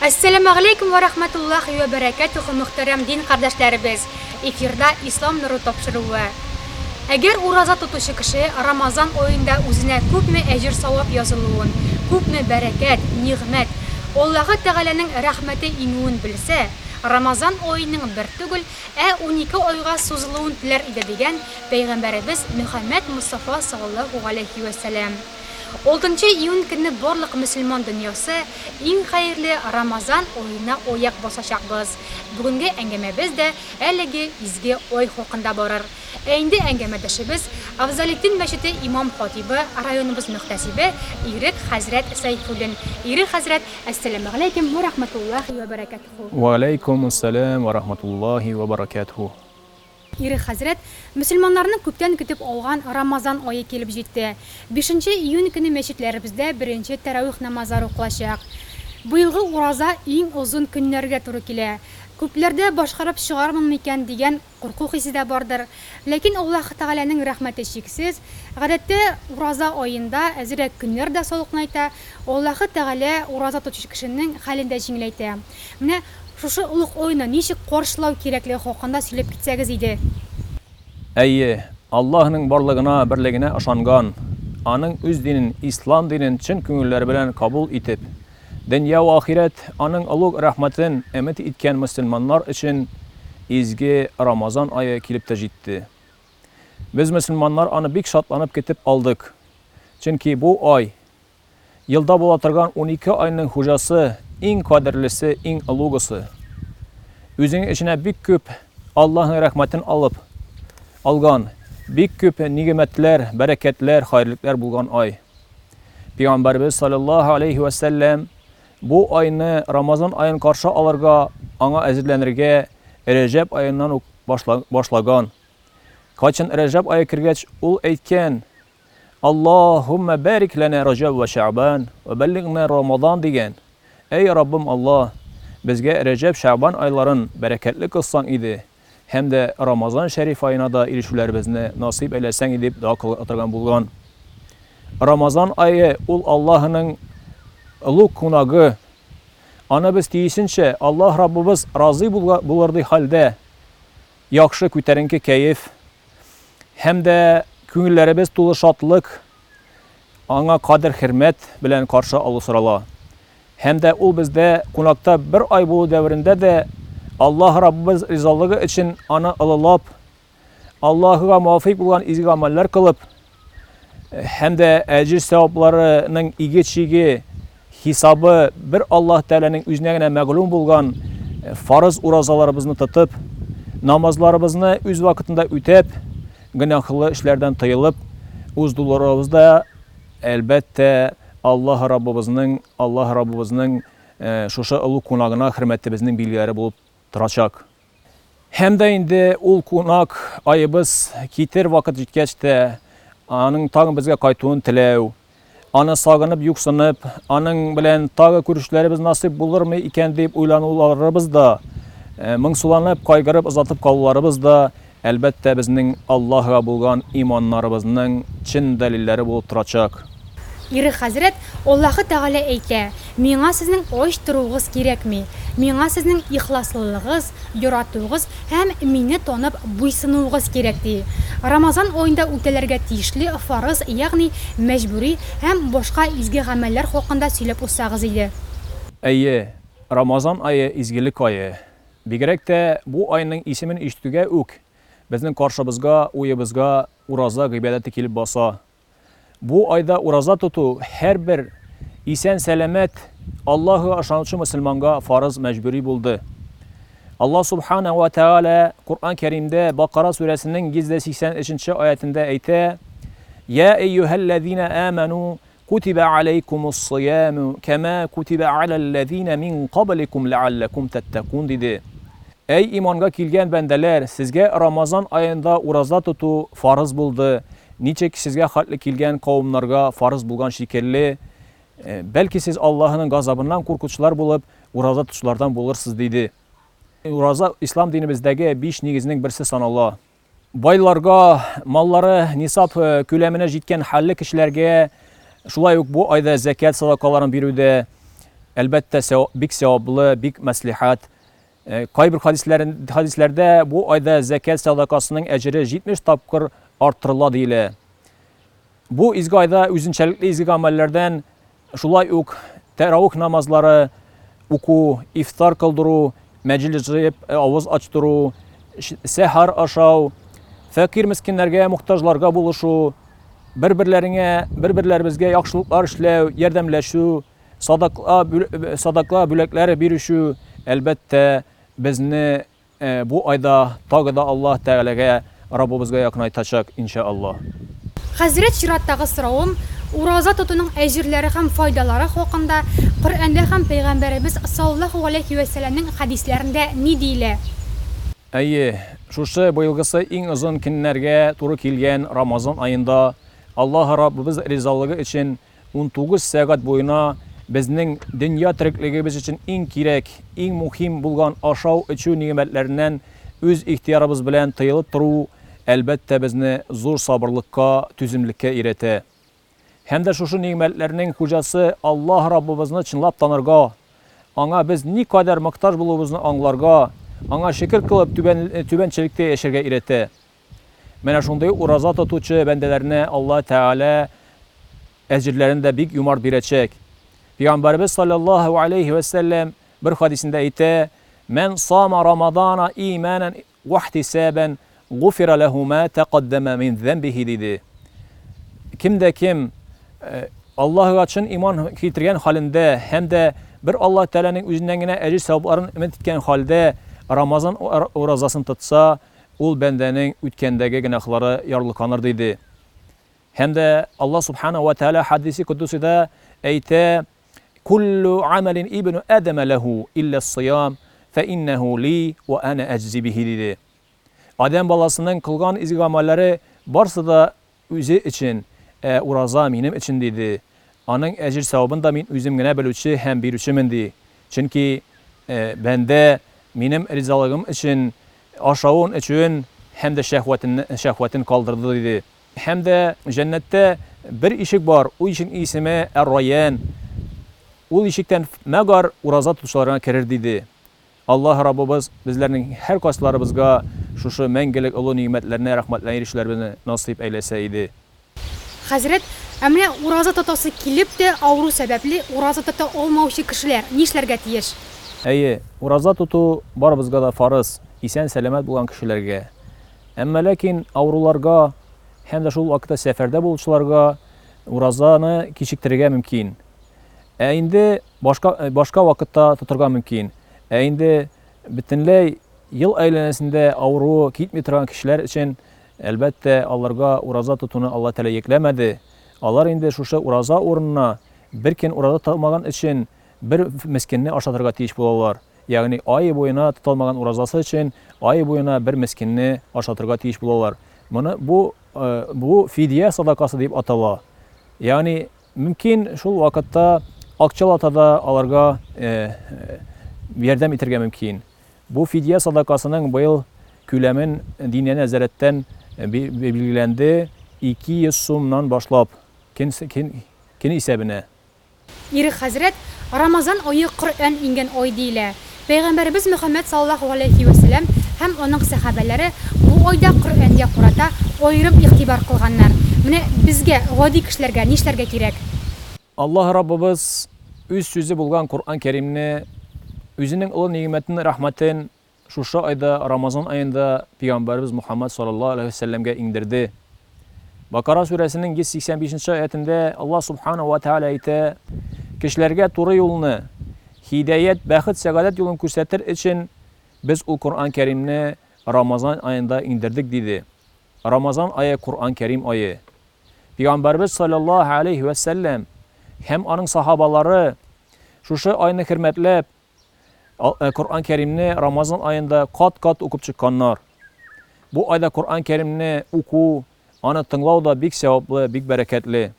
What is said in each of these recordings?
Assalamu alaikum wa rahmatullahi wa barakatuh, muhtaram din kardeşlerimiz. Efirde İslam nuru topşırığı. Eğer urazat tutuşu kişi Ramazan oyunda üzerine küpmü ecir savap yazılığın, küpmü bereket, nimet, Allah'ı Teala'nın rahmeti inuğun bilse, Ramazan oyunun bir tügül, 12 oyga suzuluğun diler ide degen Peygamberimiz Muhammed Mustafa sallallahu aleyhi ve sellem. 6 iyun günü barlıq Müslüman dünyası en hayırlı Ramazan oyuna oyak basacaqbız. Bugünkü əngəməmiz de əligi izgi oy haqqında barır. Endi əngəmədəşimiz Afzaliddin Məşidi İmam Xatibi rayonumuz mühtəsibi İrik Hazret Sayfuddin. İrik Hazret, Esselamu aleykum ve rahmetullahi ve berekatuhu. Ve aleykümselam ve rahmetullahi ve berekatuhu. İri Hazret, Müslümanlarının köpten kütüp olğan Ramazan ayı kelip жетті. 5 iyun günü meşitlerimizde 1. teravih namazları oklaşaq. Bu yılғы uraza en uzun günlerge turu kele. Köplerde başqarıp çıgarmın meken degen qorqu hissi de bardır. Lakin Allah Teala'nın rahmeti şeksiz. Гадәттә uraza ayında әзірәк günler de soluqnayta. Allah Teala uraza tutuş kişinin halinde жиңеләйтә. Менә şuшы ulug' oyunu nişik qarşılау kerakli haqında сөйләп китсәгез иде. Әйе, Allah'ın barlığına, birligine aşangan, anın öz dinin, İslam dinin çın köngülleri bilen kabul itip, dünya ve ahiret anın ulug' rahmetin ümit etken Müslümanlar için izgi Ramazan ayı kelip de җитте. Biz Müslümanlar anı bik şatlanıp ketip aldık. Çünkü bu ay yılda bola turgan 12 ayının hujası, en kadirlisi, en ulug'ысы. Özünün içine bik köp Allah'ın rahmetini algan, bik köp nimetler, bereketler, hayırlıklar bulgan ay. Peygamberimiz sallallahu aleyhi ve sellem bu ayını Ramazan ayını karşı alırga, ana əzirlənirge Recep ayından başlagan. Kaçın Recep ayı kirgeç ul eytken Allahümme barik lana Recep ve Şaban ve bellighna Ramazan degen. Ey Rabbim Allah, bizge Recep, Şaban ayların bereketli kılsan idi. Hem de Ramazan şerif ayına da ilişkilerimizni nasip eylesen edip daha kılgan bulgan. Ramazan ayı ul Allah'ın ulug' konağı. Ana biz deyisinçe Allah Rabbimiz razı bulardı halde yaxşı köterinki keyif hem de köngüllerimiz dolu şatlık ana kadir hürmet bilen karşı alısırala. Hem de ul bizde konakta bir ay bulu devrinde de Allah Rabbimiz rizalığı için ana alılap Allah'a muvafık bulan izgi ameller kılıp hem de ecir sevaplarının igeçigi hesabı bir Allah Teala'nın üzerine məğlum bulgan farız urazalarımızı tutup namazlarımızı öz vakitinde ütep günahlı işlerden tıyılıp uzdularımızda elbette Allah Rabbimizin şuşa ulug' konağına hürmetli bizning bilgileri bulup duracak. Hem de indi ul konak ayыбыз keter vakit жеткәч de anın tağın bizge kaytuğun tilew, anı sağınıp yuksınıp, anın bilen tağı görüşlerimiz nasip bulur mu iken deyip uylanılarımız da, mıngsulanıp, kaygırıp, uzatıp kalılarımız da elbette bizning Allah'a bulgan imanlarımızın çin delilleri bulup duracak. İri Hazret, Allah'ı Teala eyle, "Mena sizning oş turuğuz kerakmi? Mena sizning ihlaslılığınız, yaratığınız hem meni tanıp buysunuğunuz kerakdi." Ramazan oyunda ötelerge tiyişli farız, yani mecburi hem başka izgi ameller hakkında söylep utsağız idi. Әйе, Ramazan ayı izgilik ayı. Bigirek de bu ayının ismin iştüge ök. Bizning karşımızga, uyumuzga uraza gıybadeti kelip basa. Bu ayda uraza tutu her bir isen selamet Allah'ı aşanıcı Müslümanga farız mecburi buldu. Allah Subhanahu ve Teala Kur'an-ı Kerim'de Bakara suresinin 183. ayetinde eyte: "Ya eyyühellezine amenu kutibe aleykumus-siyamu kema kutibe alellezine min qablikum leallekum tettekun" dedi. Ey imanga kilgen bendeler, sizge Ramazan ayında uraza tutu farız buldu. Niçek sizge hatlı kilgen kavimlarga farız bulgan şekerli, belki siz Allah'ın gazabından korkuçular bulup uraza tutuşlardan bulursiz dedi. Uraza İslam dinimizdeki 5 negizinin birisi sanala. Baylarga, malları nisap kölemine жеткен halli kişilerge şulay bu ayda zekat sadakaların birüde Әлбәттә бик саваплы, бик мәслихат. Кайбер хадисләрдә бу айда зәкәт садакасының әҗере 70 тапкыр арттырыла диелә. Бу изге айда үзенчәлекле изге гамәлләрдән шулай ук тәравих намазлары уку, ифтар кылдыру, мәҗлес җыеп, авыз ачтыру, сәхәр ашау, фәкир мискиннәргә, мохтаҗларга булышу, бер-берләребезгә яхшылыклар эшләү, ярдәмләшү, садакла бүләкләре бирү, әлбәттә безне бу айда тагы да Аллаһ Тәгаләгә, Раббыбызга якынайтачак иншааллаһ. Хәзрәт чираттагы соравым, ураза тотуның әҗерләре һәм файдалары хакында Коръәндә һәм Пәйгамбәребез саллаллаһу алейхи ва сәлләмнең хәдисләрендә ни диелә? Әйе, шушы быелгысы иң озын көннәргә туры килгән Рамазан айында Аллаһ Раббыбыз ризалыгы өчен 19 сәгать буена безнең дөнья тереклегебез өчен иң кирәк, иң мөһим булган ашау-эчү нигъмәтләреннән үз ихтиярыбыз белән тыелып тору әлбәттә безне зур сабырлыкка, түземлеккә өйрәтә. Һәм дә шушы нигъмәтләрнең хуҗасы Аллаһ Раббыбызны чынлап танырга, аңа без никадәр мохтаҗ булуыбызны аңларга, аңа шөкер кылып түбәнчелектә яшәргә өйрәтә. Менә шундый ураза тотучы бәндәләрне Аллаһ Тәгалә әҗерләрен дә бик юмарт бирәчәк. Пәйгамбәрбез саллаллаһу алейхи ва сәлләм бер хадисендә әйтә: "Мен сама Рамадана иманан ва ихтисабан гуфира лаху ма тaqaddama min dhanbihi" диде. Кимдә кем Аллаһка өчен иман китергән халендә һәм дә бер Аллаһ Тәгаләнең үзеннән генә әҗр савапларын өмет иткән халдә Рамазан уразасын тотса, ул бәндәнең үткәндәге гөнаһлары ярлыканыр диде. Һәм дә Аллаһ Субханаһу ва Тәгалә хадиси кудусида әйтә: "Куллу амалин ибну адама лаху илля ас-сиям, фа иннаху ли ва ана аҗзи бихи" диде. Адам баласының кылган изге гамәлләре барсы да үзе өчен, ураза минем өчен диде. Аның әҗр савабын да мин үзем генә белүче һәм бирүчемен ди. Чөнки бәндә минем ризалыгым өчен ашавын өчен һәм дә шәһвәтен калдырды диде. Һәм дә җәннәттә бер ишек бар, ул ишек исеме Ар-Райян. Ул ишектән мәгәр ураза тотучыларга керер диде. Аллаһ Раббыбыз безләрнең һәр кайсыларыбызга шушы мәңгелек олы нигъмәтләренә, рәхмәтләренә ирешүләрне насыйп әйләсә иде. Хәзрәт, әмма ураза тотасы килеп тә авыру сәбәпле ураза тота алмаучы кешеләр нишләргә тиеш? Әйе, ураза тоту барыбызга да фарыз, исән сәламәт булган кешеләргә. Әмма ләкин авыруларга һәм дә шул вакытта сәфәрдә булучыларга уразаны кичектерергә мөмкин. Инде башка вакытта тотырга мөмкин. Инде бөтенләй ел әйләнәсендә авыру китми торган кешеләр өчен әлбәттә аларга ураза тотуны Алла Тәгалә йөкләмәде. Алар инде шушы ураза урынына бер көн ураза тотмаган өчен бер мискинне ашатырга тиеш булалар. Ягъни ай буена тотылмаган уразасы өчен ай буена бер мискинне ашатырга тиеш булалар. Моны бу фидия садакасы дип атала. Ягъни мөмкин шул вакытта акчалатада аларга ярдәм итәргә мөмкин. Бу фидия садакасының быел күләмен диния нәзәрәттән билгеләнде 200 сумнан башлап көн исәбенә. Ире хәзрәт, Рамазан айы Коръән ингән ай диелә. Пәйгамбәрбез Мөхәммәд саллаллаһу алейхи ва сәлләм һәм аның сахабәләре бу айда Коръәнгә карата аерым игътибар кылганнар. Менә безгә, гади кешеләргә нишләргә кирәк? Аллаһ Раббыбыз үз сүзе булган Коръән Кәримне үзенең улы нигъмәтен, рәхмәтен шушы айда Рамазан аенда Пәйгамбәрбез Мөхәммәд саллаллаһу алейхи ва сәлләмгә иңдерде. Бакара сүрәсенең 185-нче аятендә Аллаһ Субханаһу ва Тәгалә әйтә: "Кешеләргә туры юлны, хидаят, бәхет, сәгадәт юлын күрсәтер өчен без ул Коръән Кәримне Рамазан аенда иңдердек" диде. Рамазан айы Коръән Кәрим айы. Пәйгамбәрбез саллаллаһу алейхи ва сәлләм һәм аның сахабалары шушы айны хөрмәтләп Коръән Кәримне Рамазан аенда кат-кат укып чыкканнар. Бу айда Коръән Кәримне уку, аны тыңлау да бик саваплы, бик бәрәкәтле.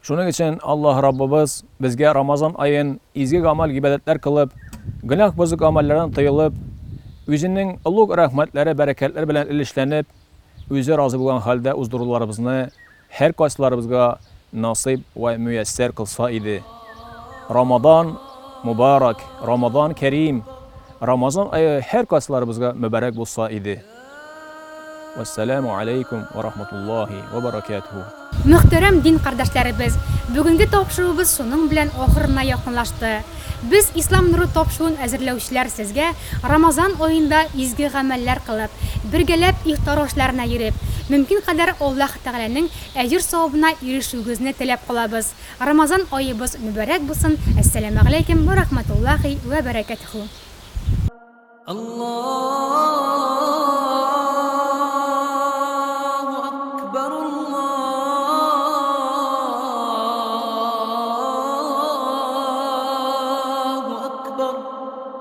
Шуның өчен Аллаһ Раббыбыз безгә Рамазан айын изге гамәл гыйбадәтләр кылып, гөнаһ бозык гамәлләрдән тыелып, үзенең улуг рәхмәтләре, бәрәкәтләр белән илешләнеп, үзе разы булган хәлдә уздыруларыбызны һәр кайсыларыбызга насыйп ва муяссәр кылса иде. Рамадан mübarek, Ramazan kerim, Ramazan ayı her kaslarımızga mübarek bulsa idi. Vesselamu aleykum ve rahmetullahi ve berekatuhu. Muhterem din kardeşlerimiz, bugünkü topşuruğumuz şunun bilen ahırına yakınlaştı. Biz İslam Nuru topşuğun әзерләүчеләр сезгә Рамазан ayında изге гамәлләр кылып, бергәләп ифтар ашларына йөреп, мөмкин кадәр Аллаһ Тәгаләнең әҗр савабына ирешүгезне теләп калабыз. Рамазан айыбыз мүбарәк булсын. Әссәламу алейкум ва рахматуллаһи ва баракатуху. Allah